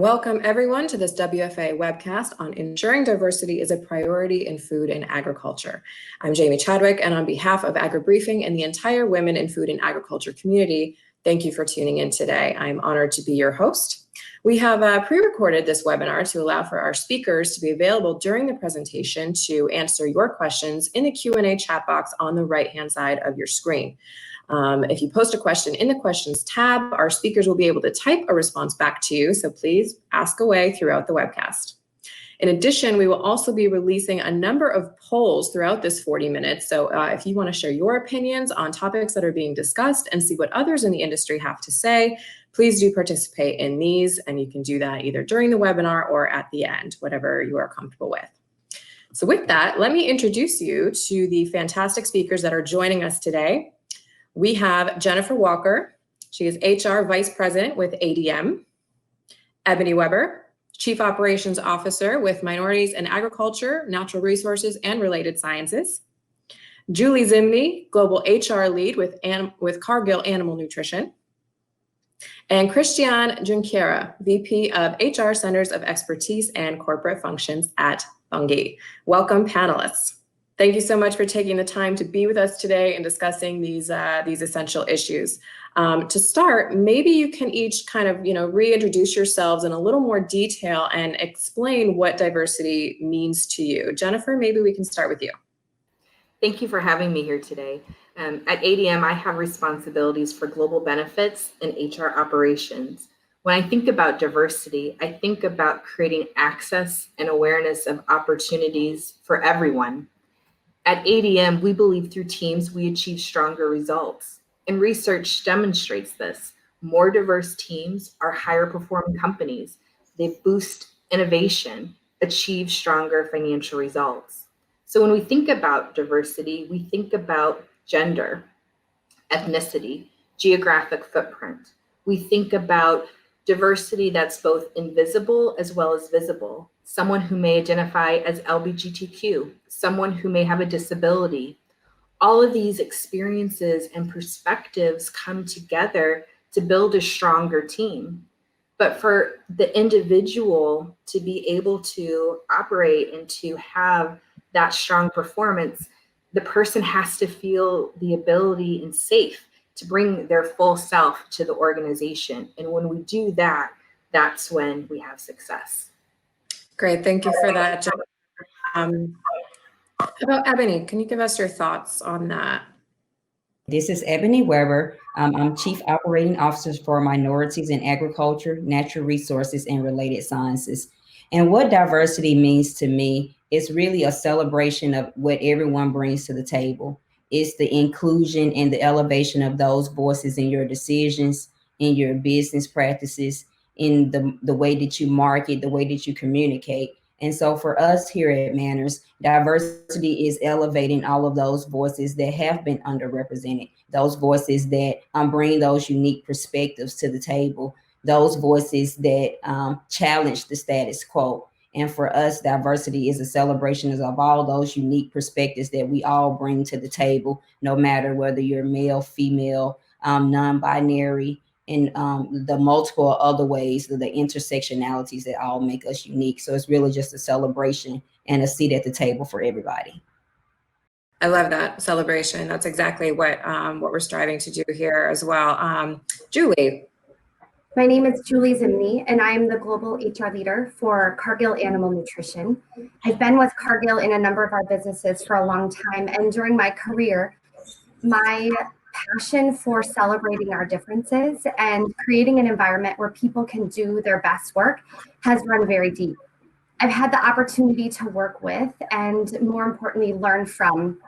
Welcome everyone to this WFA webcast on ensuring diversity is a priority in food and agriculture. I'm Jamie Chadwick, and on behalf of AgriBriefing and the entire women in food and agriculture community, thank you for tuning in today. I'm honored to be your host. We have pre-recorded this webinar to allow for our speakers to be available during the presentation to answer your questions in the Q&A chat box on the right-hand side of your screen. If you post a question in the questions tab, our speakers will be able to type a response back to you, so please ask away throughout the webcast. In addition, we will also be releasing a number of polls throughout this 40 minutes, so if you want to share your opinions on topics that are being discussed and see what others in the industry have to say, please do participate in these, and you can do that either during the webinar or at the end, whatever you are comfortable with. So with that, let me introduce you to the fantastic speakers that are joining us today. We have Jennifer Walker. She is HR Vice President with ADM. Ebony Weber, Chief Operations Officer with Minorities in Agriculture, Natural Resources, and Related Sciences. Julie Zimney, Global HR Lead with Cargill Animal Nutrition. And Christiane Junqueira, VP of HR Centers of Expertise and Corporate Functions at Bunge. Welcome, panelists. Thank you so much for taking the time to be with us today and discussing these essential issues. To start, maybe you can each kind of reintroduce yourselves in a little more detail and explain what diversity means to you. Jennifer, maybe we can start with you. Thank you for having me here today. At ADM, I have responsibilities for global benefits and HR operations. When I think about diversity, I think about creating access and awareness of opportunities for everyone. At ADM, we believe through teams, we achieve stronger results. And research demonstrates this. More diverse teams are higher performing companies. They boost innovation, achieve stronger financial results. So when we think about diversity, we think about gender, ethnicity, geographic footprint. We think about diversity that's both invisible as well as visible. Someone who may identify as LGBTQ, someone who may have a disability. All of these experiences and perspectives come together to build a stronger team. But for the individual to be able to operate and to have that strong performance, the person has to feel the ability and safe to bring their full self to the organization. And when we do that, that's when we have success. Great, thank you for that, Jennifer. How about Ebony? Can you give us your thoughts on that? This is Ebony Weber. I'm Chief Operating Officer for Minorities in Agriculture, Natural Resources, and Related Sciences. And what diversity means to me is really a celebration of what everyone brings to the table. It's the inclusion and the elevation of those voices in your decisions, in your business practices, in the way that you market, the way that you communicate. And so for us here at Manners, diversity is elevating all of those voices that have been underrepresented, those voices that bring those unique perspectives to the table, those voices that challenge the status quo. And for us, diversity is a celebration of all those unique perspectives that we all bring to the table, no matter whether you're male, female, non-binary, and the multiple other ways, the intersectionalities that all make us unique. So it's really just a celebration and a seat at the table for everybody. I love that celebration. That's exactly what we're striving to do here as well. Julie. My name is Julie Zimney, and I am the Global HR Leader for Cargill Animal Nutrition. I've been with Cargill in a number of our businesses for a long time, and during my career, my passion for celebrating our differences and creating an environment where people can do their best work has run very deep. I've had the opportunity to work with and, more importantly, learn from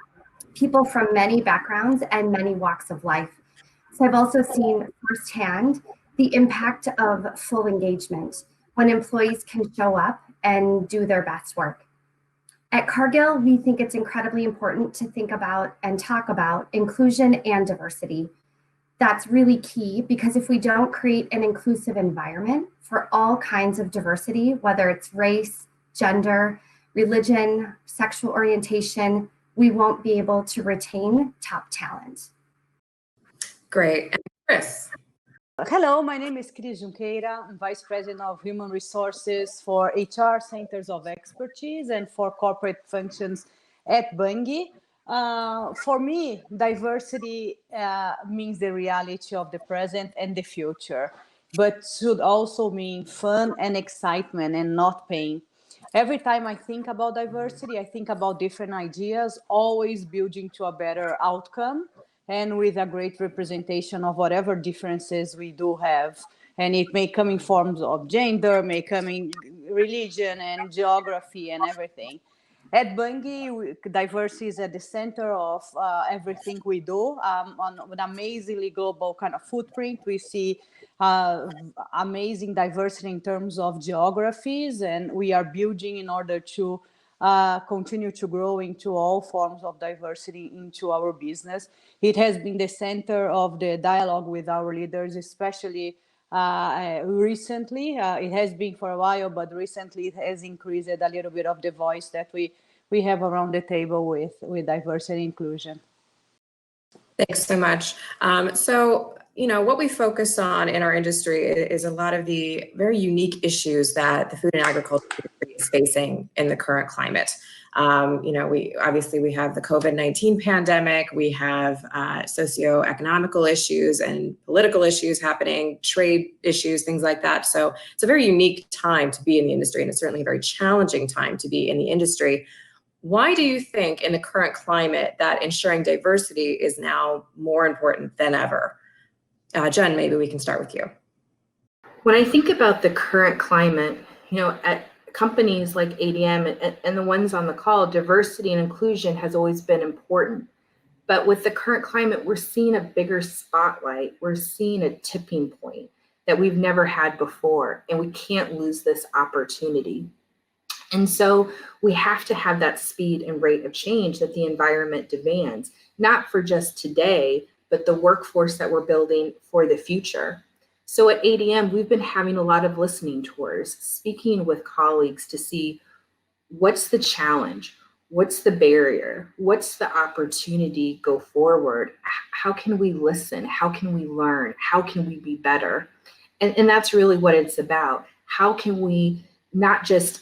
people from many backgrounds and many walks of life. So I've also seen firsthand the impact of full engagement when employees can show up and do their best work. At Cargill, we think it's incredibly important to think about and talk about inclusion and diversity. That's really key because if we don't create an inclusive environment for all kinds of diversity, whether it's race, gender, religion, sexual orientation, we won't be able to retain top talent. Great. And Chris? Hello, my name is Cris Junqueira. I'm Vice President of Human Resources for HR Centers of Expertise and for corporate functions at Bunge. For me, diversity means the reality of the present and the future, but should also mean fun and excitement and not pain. Every time I think about diversity, I think about different ideas, always building to a better outcome and with a great representation of whatever differences we do have. And it may come in forms of gender, may come in religion and geography and everything. At Bunge, diversity is at the center of everything we do. On an amazingly global kind of footprint, we see amazing diversity in terms of geographies, and we are building in order to continue to grow into all forms of diversity into our business. It has been the center of the dialogue with our leaders, especially recently. It has been for a while, but recently it has increased a little bit of the voice that we have around the table with diversity and inclusion. Thanks so much. So, what we focus on in our industry is a lot of the very unique issues that the food and agriculture industry is facing in the current climate. We have the COVID-19 pandemic, we have socioeconomical issues and political issues happening, trade issues, things like that. So it's a very unique time to be in the industry, and it's certainly a very challenging time to be in the industry. Why do you think in the current climate that ensuring diversity is now more important than ever? Jen, maybe we can start with you. When I think about the current climate, at companies like ADM and the ones on the call, diversity and inclusion has always been important. But with the current climate, we're seeing a bigger spotlight. We're seeing a tipping point that we've never had before, and we can't lose this opportunity. And so we have to have that speed and rate of change that the environment demands, not for just today, but the workforce that we're building for the future. So at ADM, we've been having a lot of listening tours, speaking with colleagues to see what's the challenge, what's the barrier, what's the opportunity go forward, how can we listen, how can we learn, how can we be better? And that's really what it's about. How can we not just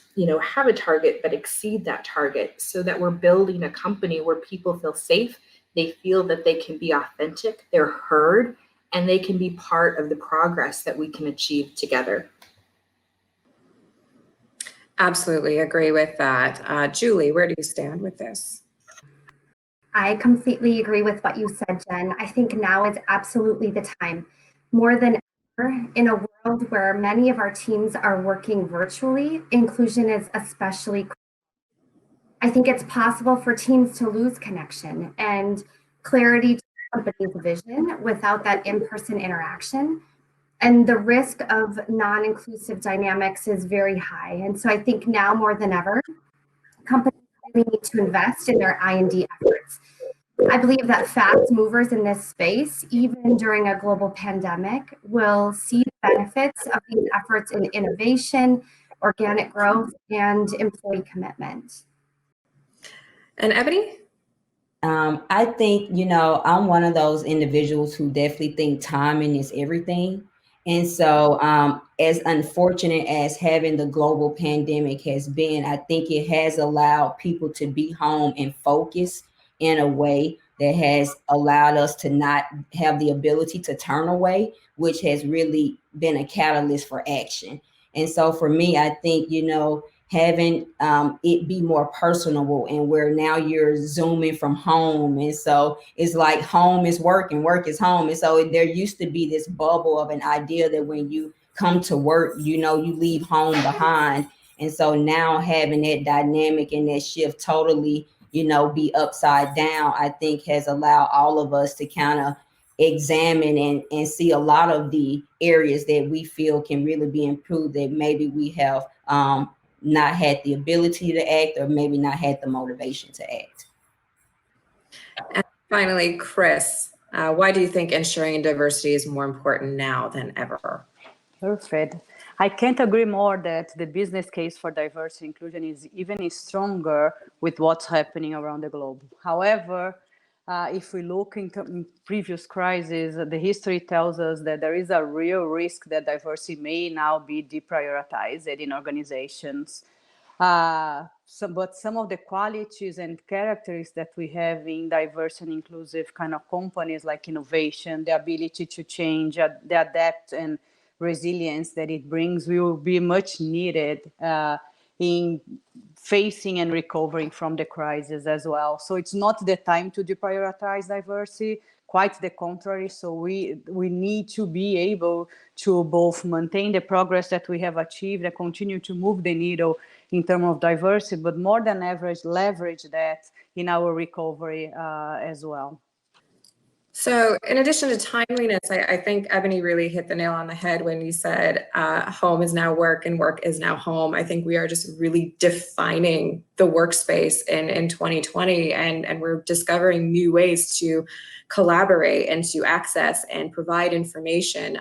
have a target, but exceed that target so that we're building a company where people feel safe, they feel that they can be authentic, they're heard, and they can be part of the progress that we can achieve together. Absolutely agree with that. Julie, where do you stand with this? I completely agree with what you said, Jen. I think now is absolutely the time. More than ever, in a world where many of our teams are working virtually, inclusion is especially critical. I think it's possible for teams to lose connection and clarity to the company's vision without that in-person interaction. And the risk of non-inclusive dynamics is very high. And so I think now more than ever, companies really need to invest in their I&D efforts. I believe that fast movers in this space, even during a global pandemic, will see the benefits of these efforts in innovation, organic growth, and employee commitment. And Ebony? I think, I'm one of those individuals who definitely think timing is everything. And so as unfortunate as having the global pandemic has been, I think it has allowed people to be home and focus in a way that has allowed us to not have the ability to turn away, which has really been a catalyst for action. And so for me, I think, having it be more personable, and where now you're zooming from home. And so it's like home is work and work is home. And so there used to be this bubble of an idea that when you come to work, you leave home behind. And so now having that dynamic and that shift totally, be upside down, I think has allowed all of us to kind of examine and see a lot of the areas that we feel can really be improved, that maybe we have not had the ability to act, or maybe not had the motivation to act. And finally, Chris, why do you think ensuring diversity is more important now than ever? Perfect. I can't agree more that the business case for diversity and inclusion is even stronger with what's happening around the globe. However, if we look in previous crises, the history tells us that there is a real risk that diversity may now be deprioritized in organizations. But some of the qualities and characteristics that we have in diverse and inclusive kind of companies, like innovation, the ability to change, the adapt and resilience that it brings, will be much needed in facing and recovering from the crisis as well. So it's not the time to deprioritize diversity, quite the contrary. So we need to be able to both maintain the progress that we have achieved and continue to move the needle in terms of diversity, but more than average, leverage that in our recovery as well. So in addition to timeliness, I think Ebony really hit the nail on the head when you said home is now work and work is now home. I think we are just really defining the workspace in 2020, and we're discovering new ways to collaborate and to access and provide information.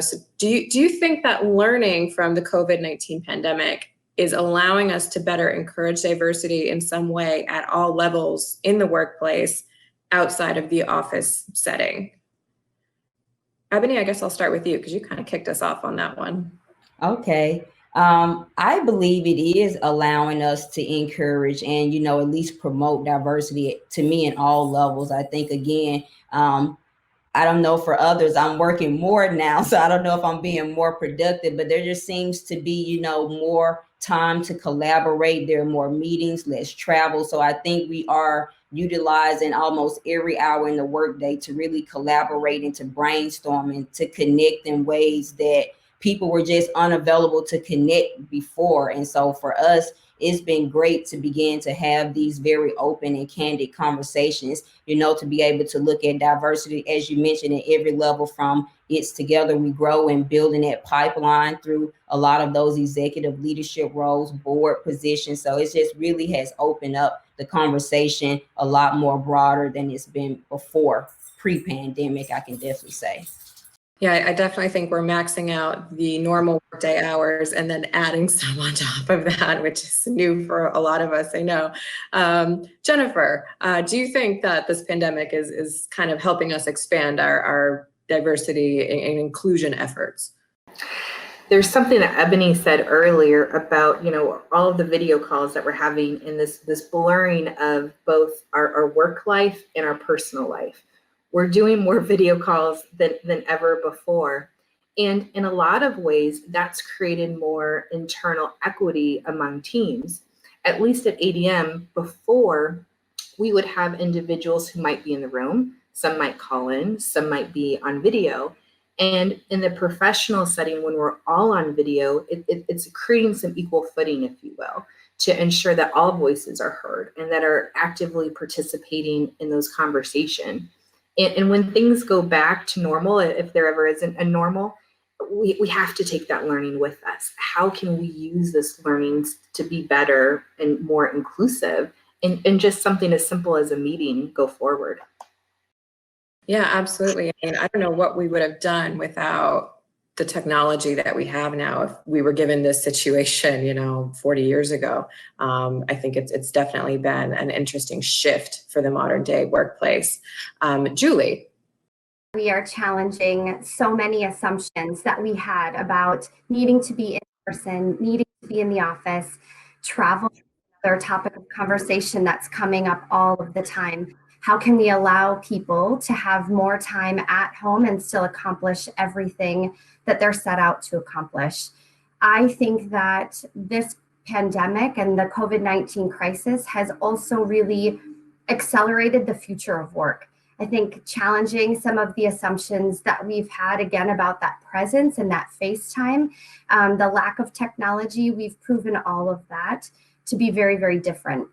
So do you think that learning from the COVID-19 pandemic is allowing us to better encourage diversity in some way at all levels in the workplace, outside of the office setting? Ebony, I guess I'll start with you because you kind of kicked us off on that one. Okay. I believe it is allowing us to encourage and, at least promote diversity to me in all levels. I think, again, I don't know for others, I'm working more now, so I don't know if I'm being more productive, but there just seems to be, more time to collaborate. There are more meetings, less travel. So I think we are utilizing almost every hour in the workday to really collaborate and to brainstorm and to connect in ways that people were just unavailable to connect before. And so for us, it's been great to begin to have these very open and candid conversations, to be able to look at diversity, as you mentioned, at every level, from It's Together We Grow and building that pipeline through a lot of those executive leadership roles, board positions. So it just really has opened up the conversation a lot more broader than it's been before, pre-pandemic, I can definitely say. Yeah, I definitely think we're maxing out the normal workday hours and then adding some on top of that, which is new for a lot of us, I know. Jennifer, do you think that this pandemic is kind of helping us expand our diversity and inclusion efforts? There's something that Ebony said earlier about, all of the video calls that we're having in this blurring of both our work life and our personal life. We're doing more video calls than ever before. And in a lot of ways, that's created more internal equity among teams. At least at ADM, before, we would have individuals who might be in the room, some might call in, some might be on video. And in the professional setting, when we're all on video, it's creating some equal footing, if you will, to ensure that all voices are heard and that are actively participating in those conversations. And when things go back to normal, if there ever isn't a normal, we have to take that learning with us. How can we use this learning to be better and more inclusive, and just something as simple as a meeting go forward? Yeah, absolutely. I mean, I don't know what we would have done without the technology that we have now if we were given this situation, 40 years ago. I think it's definitely been an interesting shift for the modern day workplace. Julie. We are challenging so many assumptions that we had about needing to be in person, needing to be in the office, travel, another topic of conversation that's coming up all of the time. How can we allow people to have more time at home and still accomplish everything that they're set out to accomplish? I think that this pandemic and the COVID-19 crisis has also really accelerated the future of work. I think challenging some of the assumptions that we've had, again, about that presence and that face time, the lack of technology, we've proven all of that to be very, very different.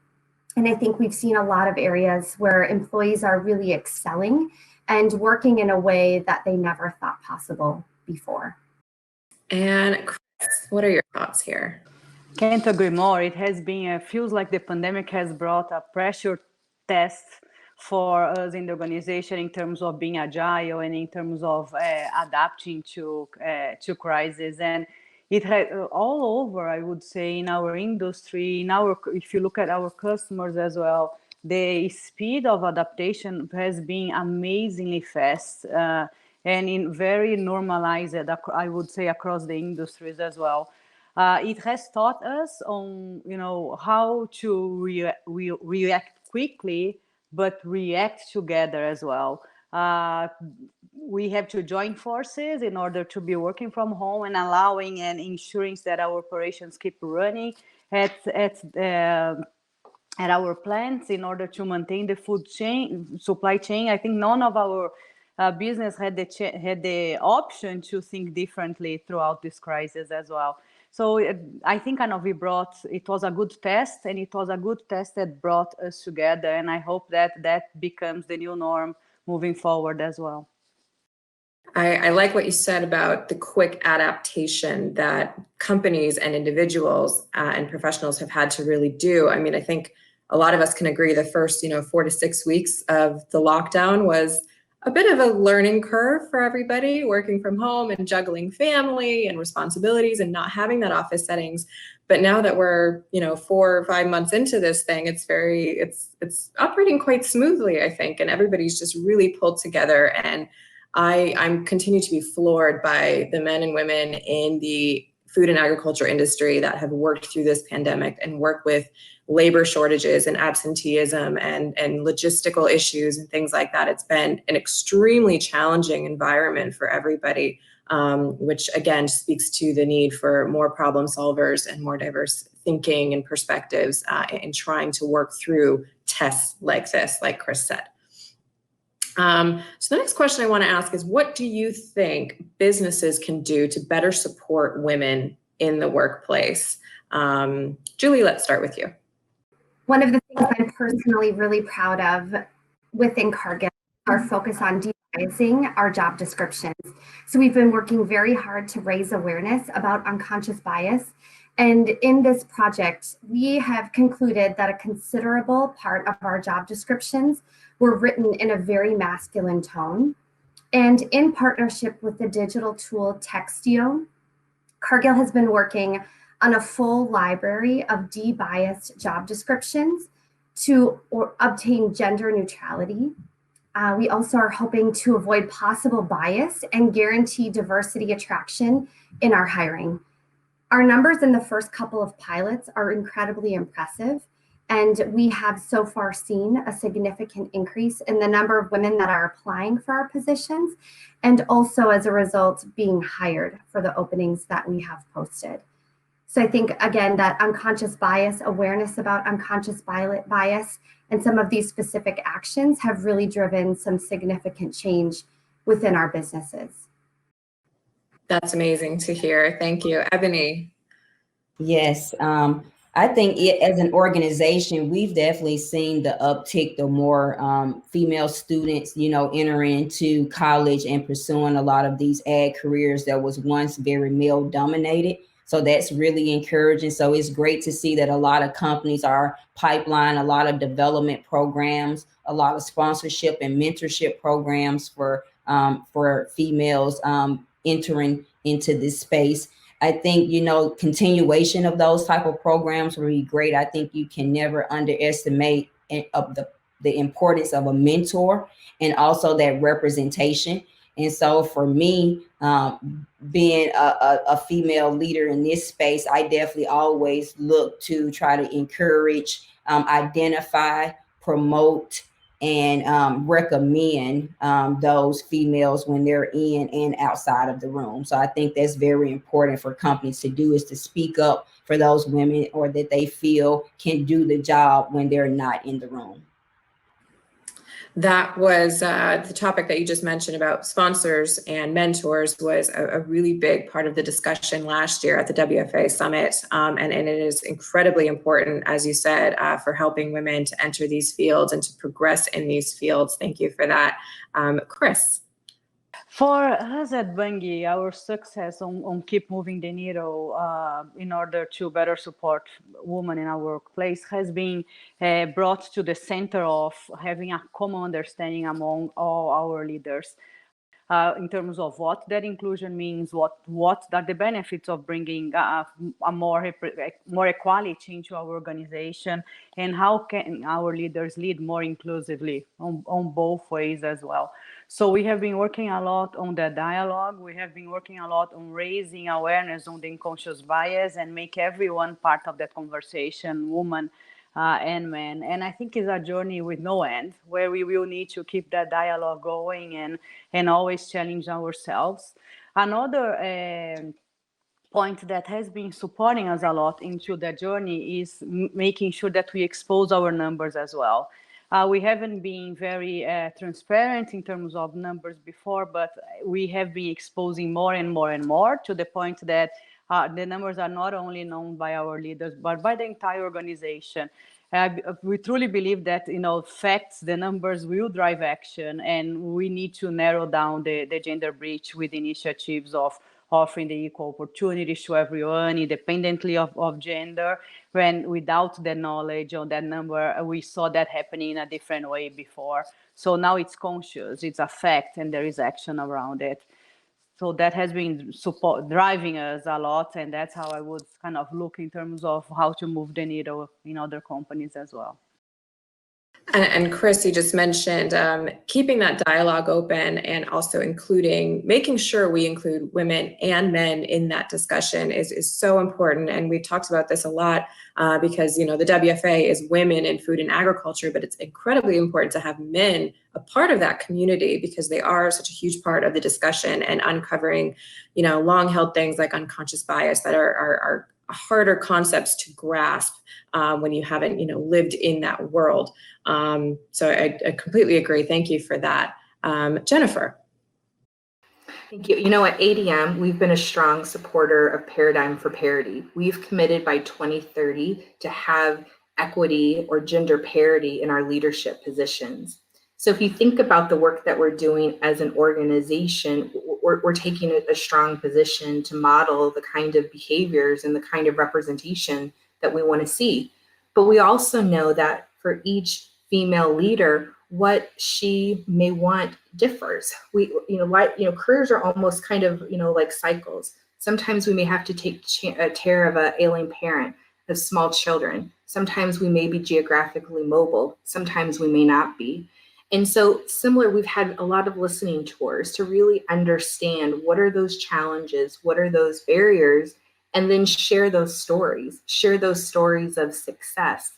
And I think we've seen a lot of areas where employees are really excelling and working in a way that they never thought possible before. And Chris, what are your thoughts here? Can't agree more. It has been, feels like the pandemic has brought a pressure test for us in the organization in terms of being agile and in terms of adapting to crisis. And it had all over, I would say, in our industry, if you look at our customers as well, the speed of adaptation has been amazingly fast and in very normalized, I would say, across the industries as well. It has taught us on, how to react quickly, but react together as well. We have to join forces in order to be working from home and allowing and ensuring that our operations keep running at our plants in order to maintain the supply chain. I think none of our business had the option to think differently throughout this crisis as well. So I think it was a good test, and it was a good test that brought us together. And I hope that becomes the new norm moving forward as well. I like what you said about the quick adaptation that companies and individuals and professionals have had to really do. I mean, I think a lot of us can agree the first, 4 to 6 weeks of the lockdown was a bit of a learning curve for everybody, working from home and juggling family and responsibilities and not having that office settings. But now that we're, 4 or 5 months into this thing, it's operating quite smoothly, I think, and everybody's just really pulled together. And I'm continue to be floored by the men and women in the food and agriculture industry that have worked through this pandemic and work with labor shortages and absenteeism and logistical issues and things like that. It's been an extremely challenging environment for everybody, which again speaks to the need for more problem solvers and more diverse thinking and perspectives in trying to work through tests like this, like Chris said. So the next question I want to ask is, what do you think businesses can do to better support women in the workplace? Julie, let's start with you. One of the things I'm personally really proud of within Cargill, our focus on devising our job descriptions. So we've been working very hard to raise awareness about unconscious bias. And in this project, we have concluded that a considerable part of our job descriptions were written in a very masculine tone. And in partnership with the digital tool Textio, Cargill has been working on a full library of de-biased job descriptions to obtain gender neutrality. We also are hoping to avoid possible bias and guarantee diversity attraction in our hiring. Our numbers in the first couple of pilots are incredibly impressive, and we have so far seen a significant increase in the number of women that are applying for our positions, and also as a result being hired for the openings that we have posted. So I think, again, that unconscious bias, awareness about unconscious bias, and some of these specific actions have really driven some significant change within our businesses. That's amazing to hear. Thank you. Ebony. Yes, I think as an organization, we've definitely seen the uptick, the more female students, entering into college and pursuing a lot of these ag careers that was once very male dominated. So that's really encouraging. So it's great to see that a lot of companies are pipeline, a lot of development programs, a lot of sponsorship and mentorship programs for females entering into this space. I think, continuation of those type of programs will be great. I think you can never underestimate of the importance of a mentor and also that representation. And so for me, being a female leader in this space, I definitely always look to try to encourage, identify, promote, and recommend those females when they're in and outside of the room. So I think that's very important for companies to do, is to speak up for those women or that they feel can do the job when they're not in the room. That was the topic that you just mentioned about sponsors and mentors was a really big part of the discussion last year at the WFA Summit. And it is incredibly important, as you said, for helping women to enter these fields and to progress in these fields. Thank you for that. Chris. For us at Bunge, our success on keep moving the needle in order to better support women in our workplace has been brought to the center of having a common understanding among all our leaders. in terms of what that inclusion means, what are the benefits of bringing a more equality into our organization, and how can our leaders lead more inclusively on both ways as well. So we have been working a lot on the dialogue. We have been working a lot on raising awareness on the unconscious bias and make everyone part of that conversation, woman and men. And I think it's a journey with no end, where we will need to keep that dialogue going and always challenge ourselves. Another point that has been supporting us a lot into that journey is making sure that we expose our numbers as well. We haven't been very transparent in terms of numbers before, but we have been exposing more and more and more, to the point that the numbers are not only known by our leaders, but by the entire organization. We truly believe that, facts, the numbers will drive action, and we need to narrow down the gender breach with initiatives of offering the equal opportunities to everyone, independently of gender. When without the knowledge of that number, we saw that happening in a different way before. So now it's conscious, it's a fact, and there is action around it. So that has been driving us a lot, and that's how I would kind of look in terms of how to move the needle in other companies as well. And Chris, you just mentioned keeping that dialogue open and also making sure we include women and men in that discussion is so important. And we've talked about this a lot because, the WFA is women in food and agriculture, but it's incredibly important to have men a part of that community because they are such a huge part of the discussion and uncovering, long held things like unconscious bias that are harder concepts to grasp when you haven't, lived in that world. So I completely agree. Thank you for that. Jennifer. Thank you. At ADM, we've been a strong supporter of Paradigm for Parity. We've committed by 2030 to have equity or gender parity in our leadership positions. So if you think about the work that we're doing as an organization, we're taking a strong position to model the kind of behaviors and the kind of representation that we want to see. But we also know that for each female leader, what she may want differs. Careers are almost kind of, like cycles. Sometimes we may have to take care of an ailing parent, of small children. Sometimes we may be geographically mobile. Sometimes we may not be. And so similar, we've had a lot of listening tours to really understand what are those challenges, what are those barriers, and then share those stories of success,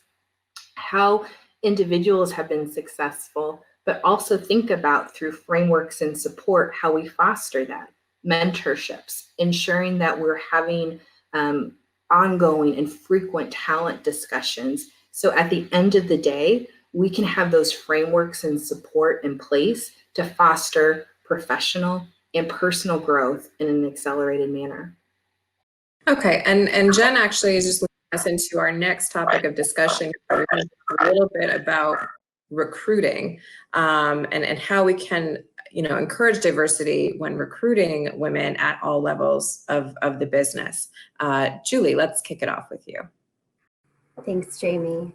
how individuals have been successful, but also think about through frameworks and support, how we foster that, mentorships, ensuring that we're having ongoing and frequent talent discussions. So at the end of the day, we can have those frameworks and support in place to foster professional and personal growth in an accelerated manner. Okay, and Jen actually is just leading us into our next topic of discussion. We're going to talk a little bit about recruiting and how we can, encourage diversity when recruiting women at all levels of the business. Julie, let's kick it off with you. Thanks, Jamie.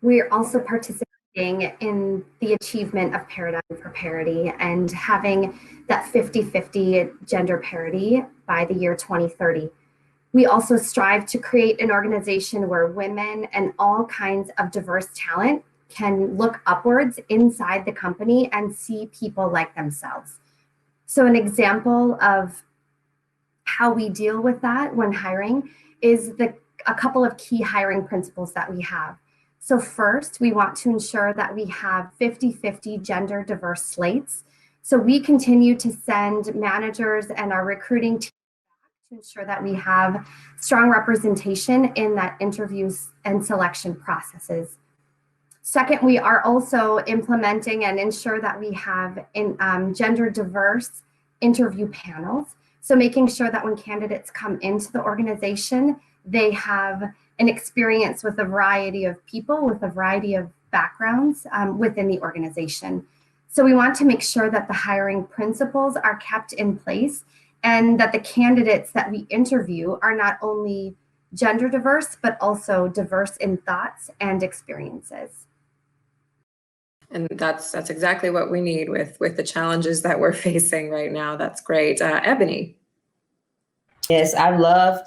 We're also participating in the achievement of Paradigm for Parity and having that 50-50 gender parity by the year 2030. We also strive to create an organization where women and all kinds of diverse talent can look upwards inside the company and see people like themselves. So an example of how we deal with that when hiring is a couple of key hiring principles that we have. So first, we want to ensure that we have 50-50 gender diverse slates. So we continue to send managers and our recruiting team back to ensure that we have strong representation in that interviews and selection processes. Second, we are also implementing and ensure that we have gender diverse interview panels. So making sure that when candidates come into the organization, they have an experience with a variety of people, with a variety of backgrounds within the organization. So we want to make sure that the hiring principles are kept in place and that the candidates that we interview are not only gender diverse, but also diverse in thoughts and experiences. And that's exactly what we need with the challenges that we're facing right now. That's great. Ebony. Yes, I loved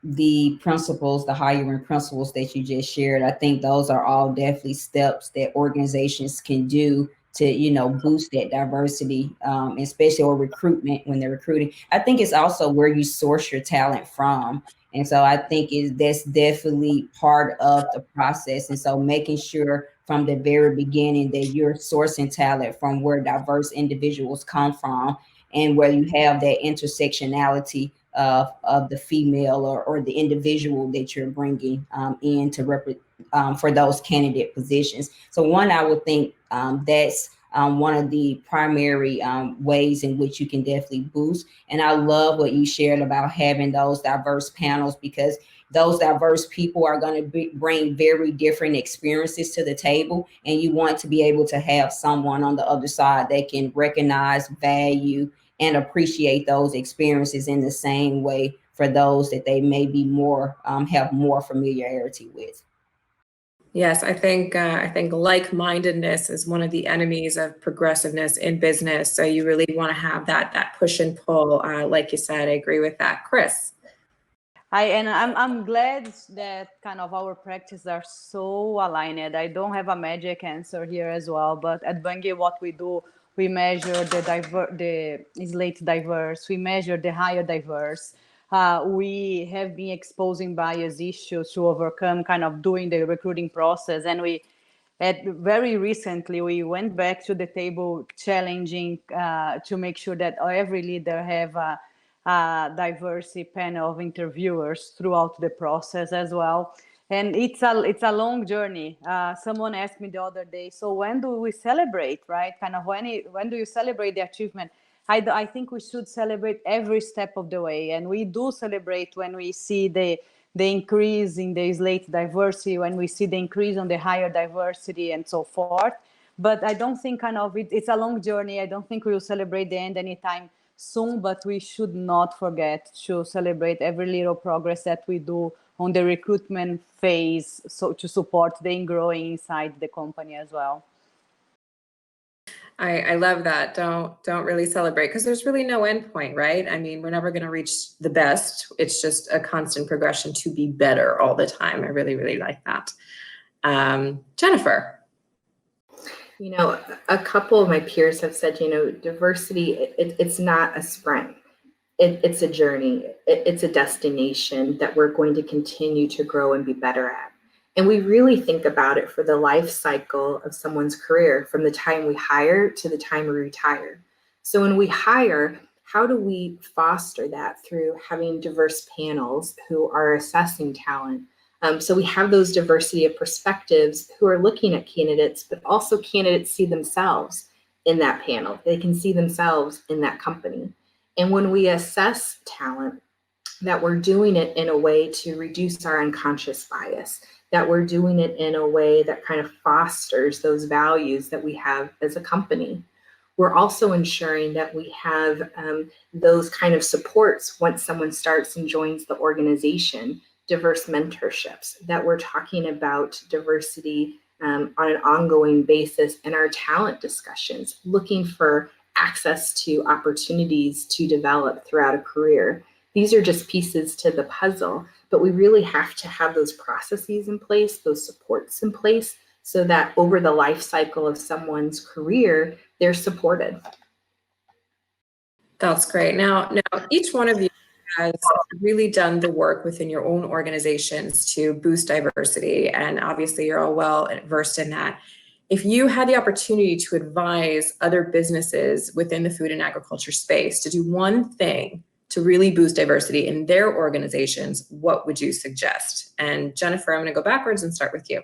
the principles, the hiring principles that you just shared. I think those are all definitely steps that organizations can do to, you know, boost that diversity, especially or recruitment when they're recruiting. I think it's also where you source your talent from. And so I think that's definitely part of the process. And so making sure from the very beginning that you're sourcing talent from where diverse individuals come from and where you have that intersectionality of the female or the individual that you're bringing in to for those candidate positions. So one, I would think that's one of the primary ways in which you can definitely boost. And I love what you shared about having those diverse panels, because those diverse people are going to bring very different experiences to the table. And you want to be able to have someone on the other side that can recognize, value, and appreciate those experiences in the same way for those that they may be more have more familiarity with. Yes, I think like-mindedness is one of the enemies of progressiveness in business. So you really want to have that push and pull. Like you said, I agree with that. Chris. I'm glad that kind of our practices are so aligned. I don't have a magic answer here as well, but at Bungie, what we do, we measure the slate diverse, we measure the hire diverse. We have been exposing bias issues to overcome, kind of doing the recruiting process, and very recently we went back to the table challenging to make sure that every leader have a diversity panel of interviewers throughout the process as well. And it's a long journey. Someone asked me the other day, so when do we celebrate, right? Kind of when do you celebrate the achievement? I think we should celebrate every step of the way. And we do celebrate when we see the increase in the slate diversity, when we see the increase on the higher diversity and so forth. But I don't think it's a long journey. I don't think we will celebrate the end anytime soon, but we should not forget to celebrate every little progress that we do on the recruitment phase, so to support the growing inside the company as well. I love that. Don't really celebrate, because there's really no end point, right? I mean, we're never going to reach the best. It's just a constant progression to be better all the time. I really, really like that. Jennifer. You know, a couple of my peers have said, you know, diversity, it's not a sprint. It's a journey. It's a destination that we're going to continue to grow and be better at. And we really think about it for the life cycle of someone's career, from the time we hire to the time we retire. So when we hire, how do we foster that through having diverse panels who are assessing talent? So we have those diversity of perspectives who are looking at candidates, but also candidates see themselves in that panel. They can see themselves in that company. And when we assess talent, that we're doing it in a way to reduce our unconscious bias, that we're doing it in a way that kind of fosters those values that we have as a company. We're also ensuring that we have those kind of supports once someone starts and joins the organization, diverse mentorships, that we're talking about diversity on an ongoing basis in our talent discussions, looking for access to opportunities to develop throughout a career. These are just pieces to the puzzle, but we really have to have those processes in place, those supports in place, so that over the life cycle of someone's career, they're supported. That's great. Now each one of you has really done the work within your own organizations to boost diversity, and obviously you're all well versed in that. If you had the opportunity to advise other businesses within the food and agriculture space to do one thing to really boost diversity in their organizations, what would you suggest? And Jennifer, I'm going to go backwards and start with you.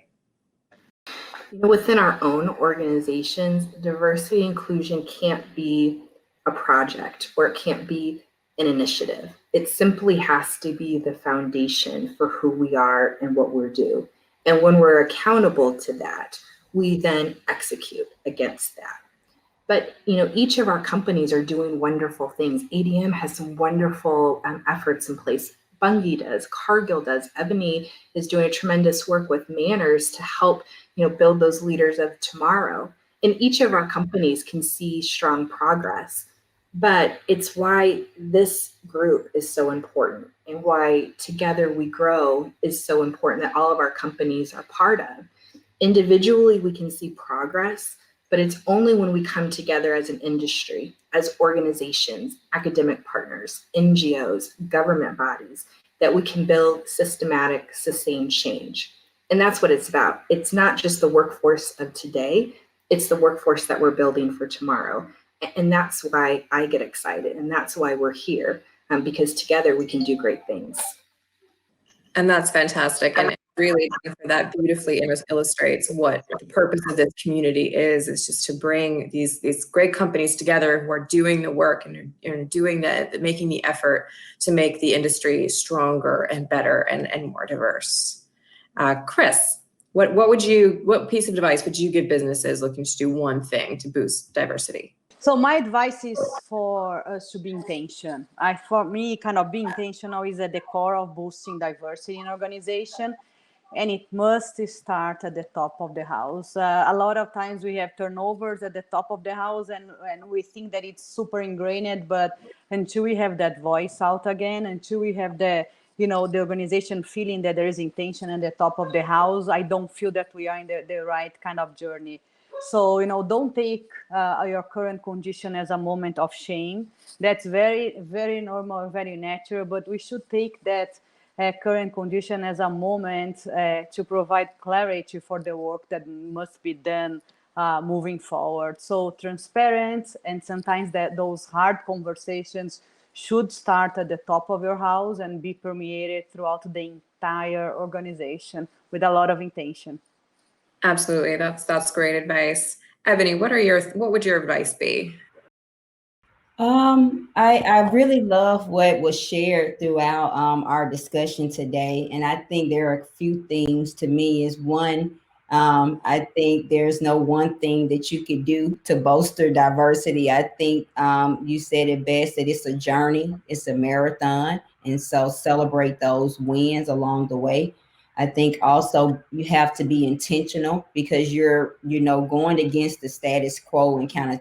You know, within our own organizations, diversity inclusion can't be a project, or it can't be an initiative. It simply has to be the foundation for who we are and what we're doing. And when we're accountable to that, we then execute against that. But, you know, each of our companies are doing wonderful things. ADM has some wonderful efforts in place. Bungie does, Cargill does, Ebony is doing a tremendous work with Manners to help, you know, build those leaders of tomorrow. and each of our companies can see strong progress. But it's why this group is so important, and why Together We Grow is so important, that all of our companies are part of. Individually, we can see progress, but it's only when we come together as an industry, as organizations, academic partners, NGOs, government bodies, that we can build systematic, sustained change. And that's what it's about. It's not just the workforce of today, it's the workforce that we're building for tomorrow. And that's why I get excited, and that's why we're here, because together we can do great things. And that's fantastic. And really, that beautifully illustrates what the purpose of this community is just to bring these great companies together who are doing the work and are doing making the effort to make the industry stronger and better and more diverse. Chris, what piece of advice would you give businesses looking to do one thing to boost diversity? So my advice is for us to be intentional. For me, kind of being intentional is at the core of boosting diversity in organization, and it must start at the top of the house. A lot of times we have turnovers at the top of the house, and we think that it's super ingrained, but until we have that voice out again, until we have the organization feeling that there is intention at the top of the house, I don't feel that we are in the right kind of journey. So, don't take your current condition as a moment of shame. That's very, very normal, very natural, but we should take that current condition as a moment to provide clarity for the work that must be done moving forward. So transparent, and sometimes those hard conversations should start at the top of your house and be permeated throughout the entire organization with a lot of intention. Absolutely, that's great advice. Ebony, what would your advice be? I really love what was shared throughout our discussion today, and I think there are a few things to me. Is one, I think there's no one thing that you could do to bolster diversity. I think you said it best, that it's a journey, it's a marathon, and so celebrate those wins along the way. I think also you have to be intentional, because you're, going against the status quo and kind of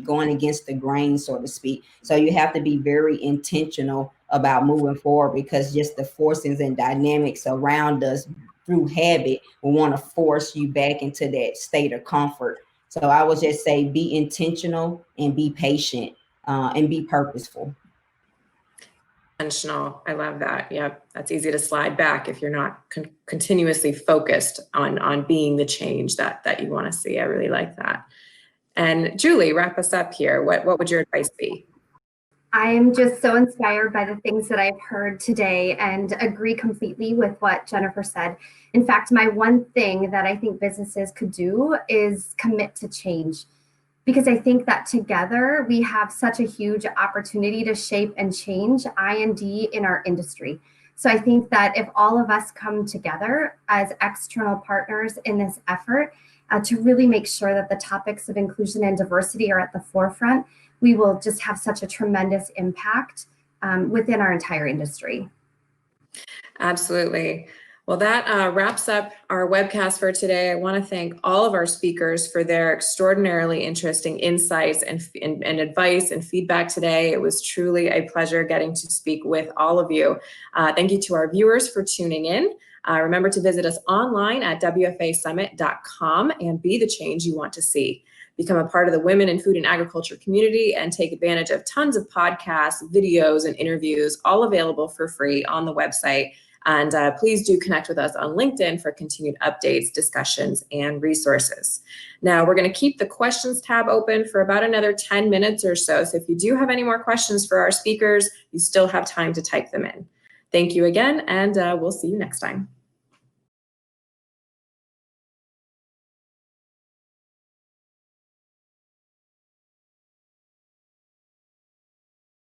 going against the grain, so to speak. So you have to be very intentional about moving forward, because just the forces and dynamics around us through habit will want to force you back into that state of comfort. So I would just say be intentional and be patient and be purposeful. Intentional. I love that. Yep, that's easy to slide back if you're not continuously focused on being the change that you want to see. I really like that. And Julie, wrap us up here. What would your advice be? I am just so inspired by the things that I've heard today and agree completely with what Jennifer said. In fact, my one thing that I think businesses could do is commit to change, because I think that together we have such a huge opportunity to shape and change I&D in our industry. So I think that if all of us come together as external partners in this effort to really make sure that the topics of inclusion and diversity are at the forefront, we will just have such a tremendous impact within our entire industry. Absolutely. Well, that wraps up our webcast for today. I want to thank all of our speakers for their extraordinarily interesting insights and advice and feedback today. It was truly a pleasure getting to speak with all of you. Thank you to our viewers for tuning in. Remember to visit us online at wfasummit.com and be the change you want to see. Become a part of the Women in Food and Agriculture community and take advantage of tons of podcasts, videos, and interviews, all available for free on the website. And please do connect with us on LinkedIn for continued updates, discussions, and resources. Now, we're going to keep the questions tab open for about another 10 minutes or so. So if you do have any more questions for our speakers, you still have time to type them in. Thank you again, and we'll see you next time.